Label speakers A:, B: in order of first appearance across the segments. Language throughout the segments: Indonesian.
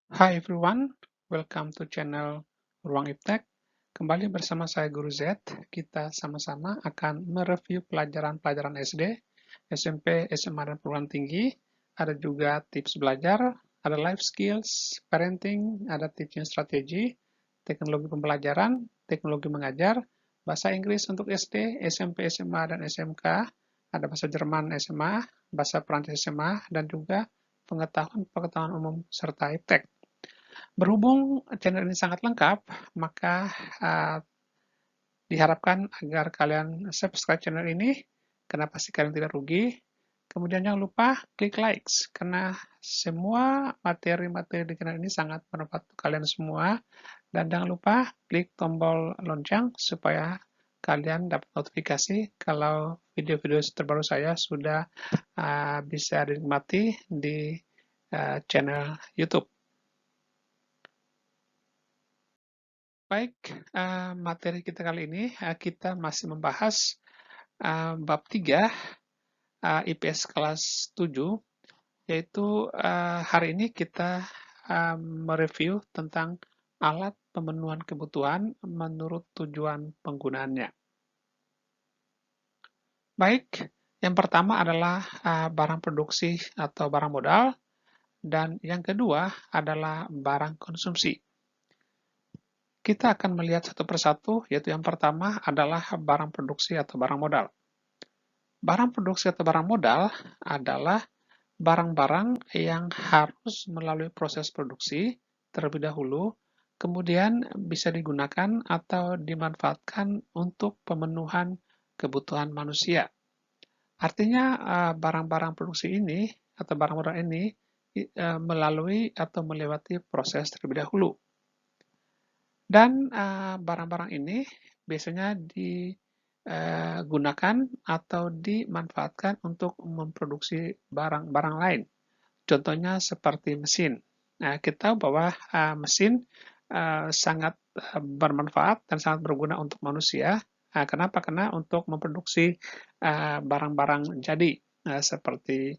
A: Hi everyone, welcome to channel Ruang Iptek. Kembali bersama saya Guru Z. Kita sama-sama akan mereview pelajaran-pelajaran SD, SMP, SMA, dan perguruan tinggi. Ada juga tips belajar, ada life skills, parenting, ada teaching strategi, teknologi pembelajaran, teknologi mengajar, bahasa Inggris untuk SD, SMP, SMA, dan SMK, ada bahasa Jerman SMA, bahasa Perancis SMA, dan juga pengetahuan umum serta iptek. Berhubung channel ini sangat lengkap, maka diharapkan agar kalian subscribe channel ini, karena pasti kalian tidak rugi. Kemudian jangan lupa klik likes, karena semua materi-materi di channel ini sangat bermanfaat untuk kalian semua. Dan jangan lupa klik tombol lonceng supaya kalian dapat notifikasi kalau video-video terbaru saya sudah bisa dinikmati di channel YouTube. Baik, materi kita kali ini kita masih membahas bab 3 IPS kelas 7, yaitu hari ini kita mereview tentang alat pemenuhan kebutuhan menurut tujuan penggunaannya. Baik, yang pertama adalah barang produksi atau barang modal, dan yang kedua adalah barang konsumsi. Kita akan melihat satu persatu, yaitu yang pertama adalah barang produksi atau barang modal. Barang produksi atau barang modal adalah barang-barang yang harus melalui proses produksi terlebih dahulu, kemudian bisa digunakan atau dimanfaatkan untuk pemenuhan kebutuhan manusia. Artinya, barang-barang produksi ini atau barang modal ini melalui atau melewati proses terlebih dahulu. Dan barang-barang ini biasanya digunakan atau dimanfaatkan untuk memproduksi barang-barang lain. Contohnya seperti mesin. Nah, kita tahu bahwa mesin sangat bermanfaat dan sangat berguna untuk manusia. Kenapa? Karena untuk memproduksi barang-barang jadi seperti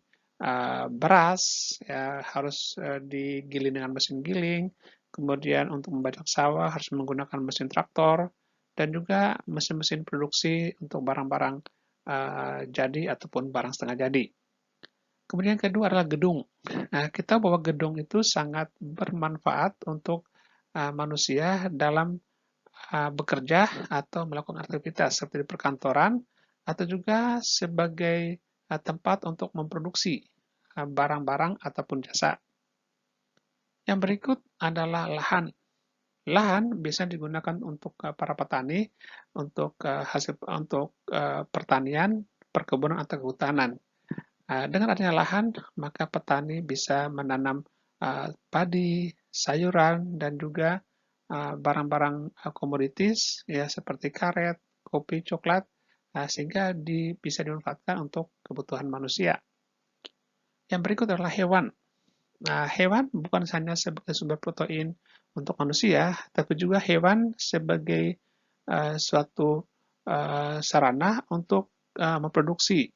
A: beras ya, harus digiling dengan mesin giling. Kemudian untuk membajak sawah harus menggunakan mesin traktor dan juga mesin-mesin produksi untuk barang-barang jadi ataupun barang setengah jadi. Kemudian yang kedua adalah gedung. Nah, kita tahu bahwa gedung itu sangat bermanfaat untuk manusia dalam bekerja atau melakukan aktivitas seperti di perkantoran atau juga sebagai tempat untuk memproduksi barang-barang ataupun jasa. Yang berikut adalah lahan. Lahan biasanya digunakan untuk para petani untuk pertanian, perkebunan atau kehutanan. Dengan adanya lahan, maka petani bisa menanam padi, sayuran, dan juga barang-barang komoditis ya seperti karet, kopi, coklat, sehingga bisa dimanfaatkan untuk kebutuhan manusia. Yang berikut adalah hewan. Nah, hewan bukan hanya sebagai sumber protein untuk manusia, tapi juga hewan sebagai suatu sarana untuk memproduksi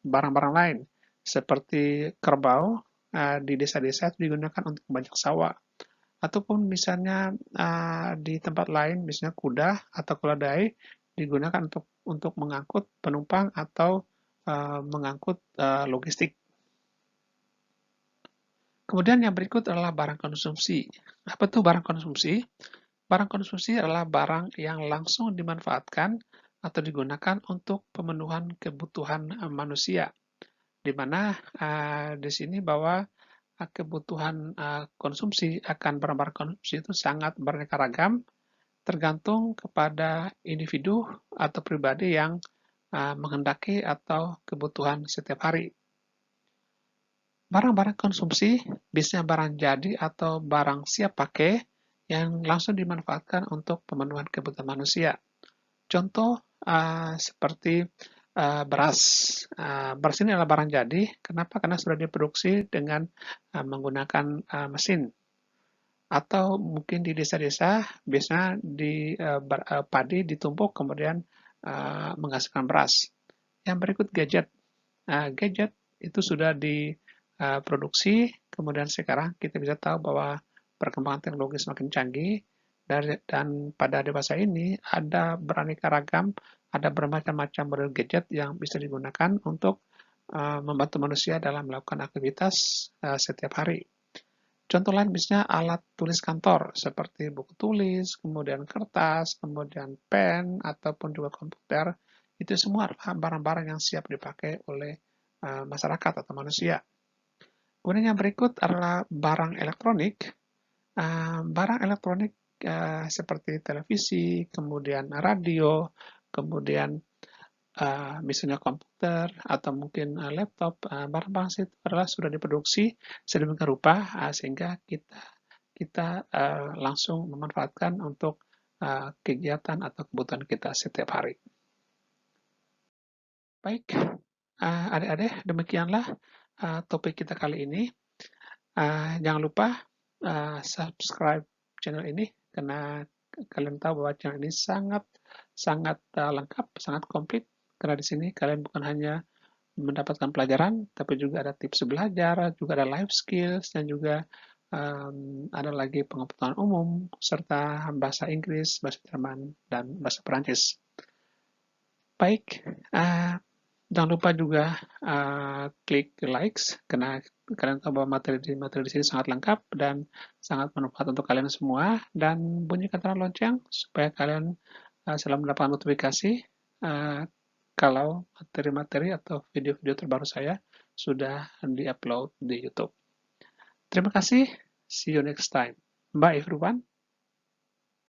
A: barang-barang lain, seperti kerbau di desa-desa digunakan untuk membajak sawah, ataupun misalnya di tempat lain, misalnya kuda atau keledai digunakan untuk mengangkut penumpang atau mengangkut logistik. Kemudian yang berikut adalah barang konsumsi. Apa itu barang konsumsi? Barang konsumsi adalah barang yang langsung dimanfaatkan atau digunakan untuk pemenuhan kebutuhan manusia. Di mana di sini bahwa kebutuhan konsumsi akan barang-barang konsumsi itu sangat beraneka ragam, tergantung kepada individu atau pribadi yang menghendaki atau kebutuhan setiap hari. Barang-barang konsumsi biasanya barang jadi atau barang siap pakai yang langsung dimanfaatkan untuk pemenuhan kebutuhan manusia. Contoh seperti beras. Beras ini adalah barang jadi. Kenapa? Karena sudah diproduksi dengan menggunakan mesin. Atau mungkin di desa-desa biasanya padi ditumpuk kemudian menghasilkan beras. Yang berikut gadget. Gadget itu sudah diproduksi kemudian sekarang kita bisa tahu bahwa perkembangan teknologi semakin canggih, dan pada dewasa ini ada beraneka ragam, ada bermacam-macam model gadget yang bisa digunakan untuk membantu manusia dalam melakukan aktivitas setiap hari. Contoh lain misalnya alat tulis kantor seperti buku tulis, kemudian kertas, kemudian pen, ataupun juga komputer. Itu semua adalah barang-barang yang siap dipakai oleh masyarakat atau manusia. Kemudian yang berikut adalah barang elektronik. Barang elektronik seperti televisi, kemudian radio, kemudian misalnya komputer atau mungkin laptop, barang-barang itu adalah sudah diproduksi sedemikian rupa sehingga kita langsung memanfaatkan untuk kegiatan atau kebutuhan kita setiap hari. Baik, adik-adik, demikianlah topik kita kali ini. Jangan lupa subscribe channel ini karena kalian tahu bahwa channel ini sangat sangat lengkap, sangat komplit. Karena di sini kalian bukan hanya mendapatkan pelajaran, tapi juga ada tips belajar, juga ada life skills, dan juga ada lagi pengetahuan umum, serta bahasa Inggris, bahasa Jerman, dan bahasa Perancis. Baik, jangan lupa juga klik likes, karena kalian tahu bahwa materi di sini sangat lengkap dan sangat bermanfaat untuk kalian semua. Dan bunyikan tanda lonceng supaya kalian selalu mendapatkan notifikasi kalau materi-materi atau video-video terbaru saya sudah di-upload di YouTube. Terima kasih. See you next time. Bye everyone.